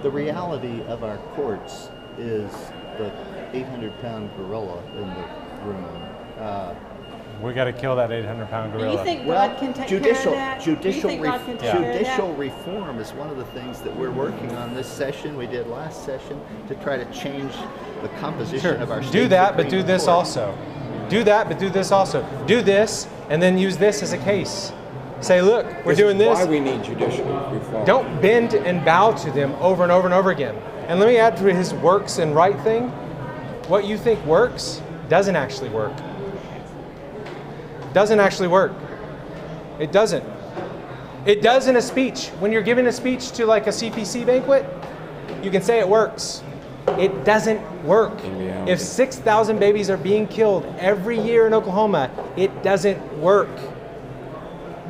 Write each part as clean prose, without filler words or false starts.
The reality of our courts is the 800-pound gorilla in the room. We got to kill that 800-pound Do gorilla. you think God can take care of that? Judicial reform is one of the things that we're working on this session. We did last session to try to change the composition of our state. Do that, but Supreme do this Court. also. Do that, but do this also. Do this, and then use this as a case. Say, look, we're doing this. Why we need judicial reform. Don't bend and bow to them over and over and over again. And let me add to his works and right thing. What you think works doesn't actually work. Doesn't actually work. It doesn't. It does in a speech. When you're giving a speech to like a CPC banquet, you can say it works. It doesn't work. If 6,000 babies are being killed every year in Oklahoma, it doesn't work.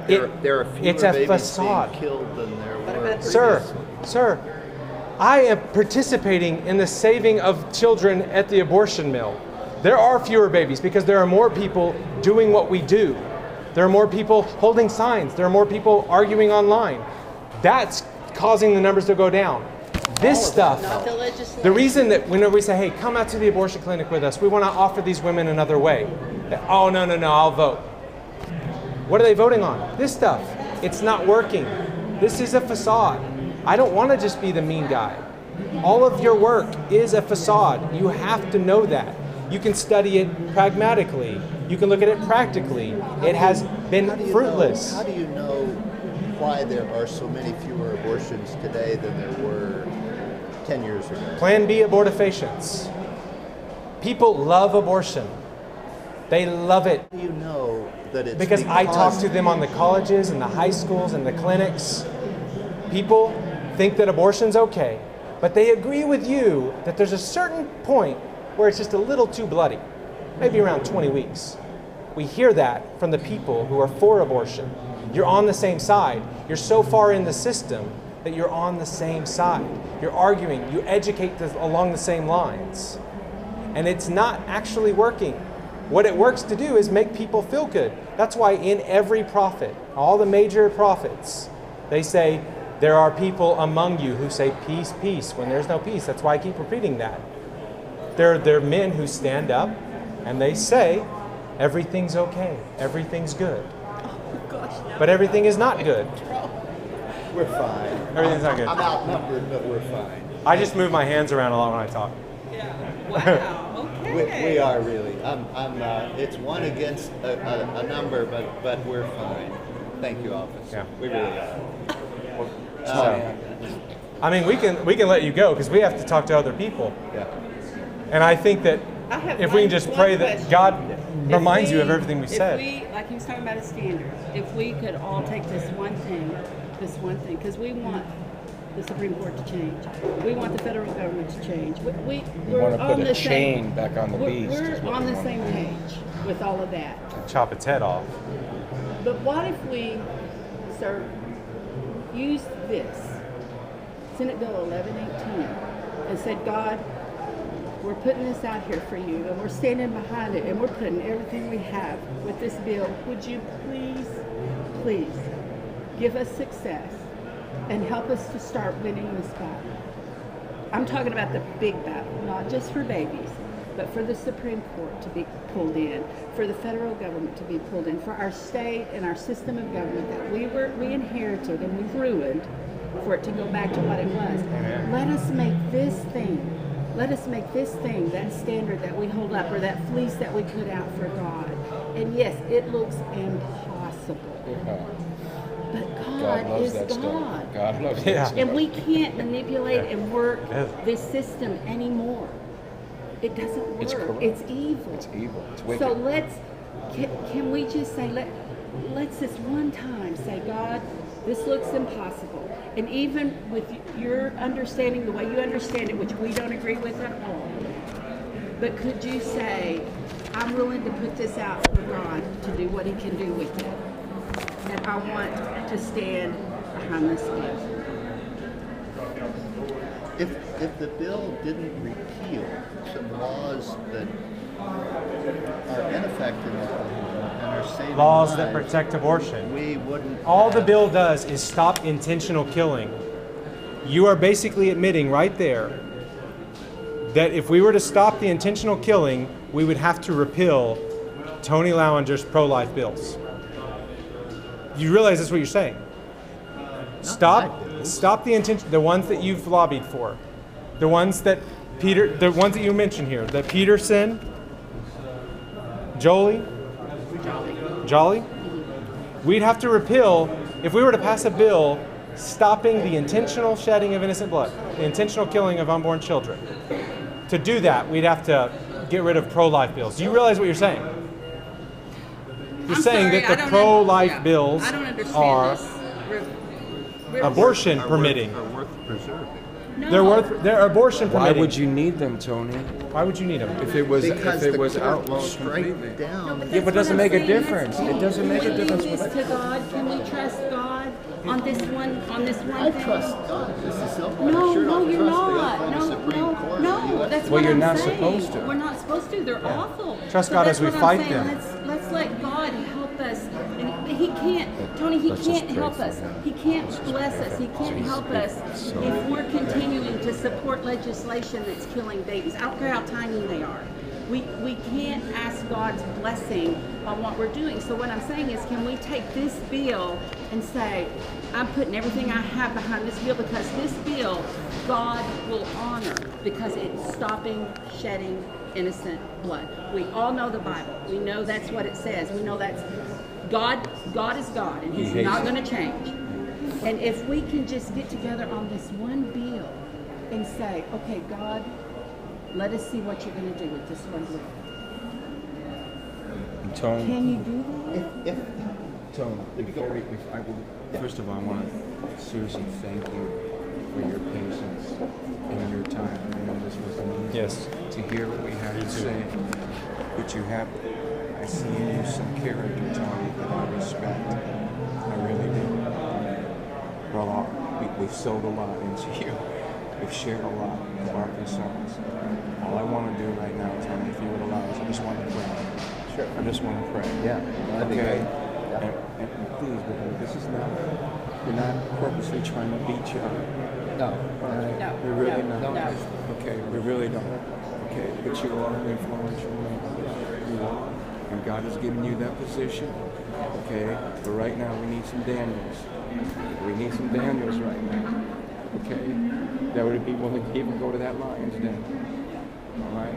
There are fewer it's a babies facade. being killed than there were. Sir, I am participating in the saving of children at the abortion mill. There are fewer babies because there are more people doing what we do. There are more people holding signs. There are more people arguing online. That's causing the numbers to go down. This stuff, the reason that whenever we say, hey, come out to the abortion clinic with us, we want to offer these women another way. Oh, no, I'll vote. What are they voting on? This stuff. It's not working. This is a facade. I don't want to just be the mean guy. All of your work is a facade. You have to know that. You can study it pragmatically. You can look at it practically. It has been fruitless. How do you know why there are so many fewer abortions today than there were 10 years ago? Plan B abortifacients. People love abortion. They love it. How do you know that it's because I talk to them on the colleges and the high schools and the clinics. People think that abortion's okay, but they agree with you that there's a certain point where it's just a little too bloody, maybe around 20 weeks. We hear that from the people who are for abortion. You're on the same side. You're so far in the system that you're on the same side. You're arguing. You educate along the same lines. And it's not actually working. What it works to do is make people feel good. That's why in every prophet, all the major prophets, they say, there are people among you who say peace, peace, when there's no peace. That's why I keep repeating that. There are men who stand up and they say, everything's okay, everything's good. But everything is not good. We're fine. Everything's not good. I'm outnumbered, but we're fine. I just move my hands around a lot when I talk. Yeah. Wow. Okay. We are really. It's one against a number, but we're fine. Thank you, officer. Yeah. We really are. I mean, we can let you go because we have to talk to other people. Yeah. And I think that if we can just pray that God reminds you of everything we said. If we, like he was talking about a standard, if we could all take this one thing, because we want the Supreme Court to change. We want the federal government to change. We're want to on put the a chain back on the beast. We're on the same page with all of that. Chop its head off. But what if we, sir, use this, Senate Bill 1118, and said, God, we're putting this out here for you, and we're standing behind it, and we're putting everything we have with this bill. Would you please give us success and help us to start winning this battle? I'm talking about the big battle, not just for babies, but for the Supreme Court to be pulled in, for the federal government to be pulled in, for our state and our system of government that we inherited and we ruined, for it to go back to what it was. Let us make this thing that standard that we hold up, or that fleece that we put out for God. And yes, it looks impossible. But God is God. God loves that stuff. And we can't manipulate and work this system anymore. It doesn't work. It's corrupt. It's evil. It's evil. It's wicked. So can we just say, let's this one time say, God, this looks impossible. And even with your understanding, the way you understand it, which we don't agree with at all, but could you say, I'm willing to put this out for God to do what he can do with it. And I want to stand behind this bill. If the bill didn't repeal some laws that are in effect in Oklahoma and are saving Laws that lives, protect abortion. we wouldn't. All the bill does is stop intentional killing. You are basically admitting right there that if we were to stop the intentional killing, we would have to repeal Tony Lauinger's pro-life bills. You realize that's what you're saying? Stop the ones that you've lobbied for, the ones that you mentioned here, that Peterson, Jolly. We'd have to repeal, if we were to pass a bill stopping the intentional shedding of innocent blood, the intentional killing of unborn children. To do that, we'd have to get rid of pro-life bills. Do you realize what you're saying? You're saying that the pro-life bills are abortion permitting. Are worth preserving. No. They're abortion permitting. Why would you need them, Tony? Why would you need them? If it was Because if it the was court out won't strike completely. down. But Yeah, but it doesn't make a difference. It doesn't make a difference. Can we leave this to God? Can we trust God on this one I thing? trust God. This is simple. No, I sure no, don't you're trust the not. Oklahoma Supreme Court. No, that's Well, what you're I'm not saying. supposed to. We're not supposed to. They're awful. Trust So God that's as we what I'm fight saying. them. Let's let God help us. And He can't, Tony. He Let's just can't pray help for us. them. He can't bless us. He can't help us if we're continuing to support legislation that's killing babies. I don't care how tiny they are. We can't ask God's blessing on what we're doing. So what I'm saying is, can we take this bill and say, I'm putting everything I have behind this bill because this bill God will honor because it's stopping shedding innocent blood. We all know the Bible. We know that's what it says. We know that's God. God is God, and He's not going to change. And if we can just get together on this one bill and say, okay, God, let us see what you're going to do with this one bill. Tony, Can you do that? First of all, I want to seriously thank you for your patience and your time. I know this wasn't easy. Yes. To hear what we have to say, but you have, I see in you some character, Tony, that I respect. I really do. Well, we've sowed a lot into you. We've shared a lot of our concerns. All I want to do right now, Tony, if you would allow us, I just want to pray. Sure. I just want to pray. Yeah. That'd be Okay. great. Yeah. And please, because this is not, we're not purposely trying to beat you up. No. No. We really no, not. no. Okay, we really don't. Okay, but you are an influential man. You are. And God has given you that position. Okay, but right now we need some Daniels. We need some Daniels right now. Okay, that would be willing to even go to that lion's den. All right,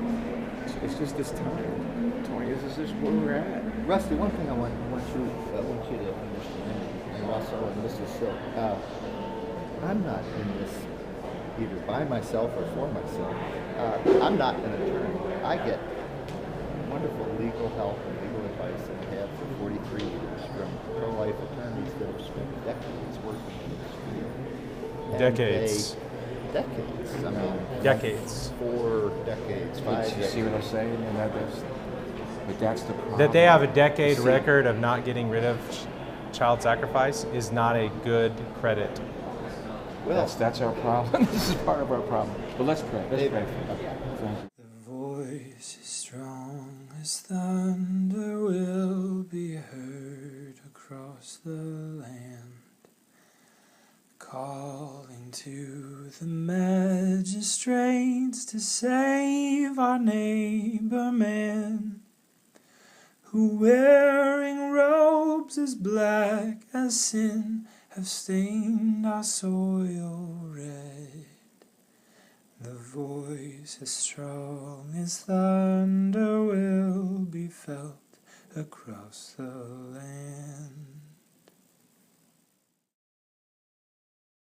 it's just this time, Tony. This is just where we're at. Rusty, one thing I want you to understand, and Russell and Mrs. Silk, I'm not in this either by myself or for myself. I'm not an attorney. I get wonderful legal help and legal advice that I have for 43 years from pro-life attorneys that have spent decades working in this field. And Decades. Decades. I mean, Decades. 4 decades, 5 You decades. see what I'm saying? And that's the problem. That they have a decade record of not getting rid of child sacrifice is not a good credit. Well, That's our problem. This is part of our problem. But let's pray. Let's pray. Thank you. The voice is strong as thunder will be heard across the land, calling to the magistrates to save our neighbor man, who wearing robes as black as sin have stained our soil red. The voice as strong as thunder will be felt across the land.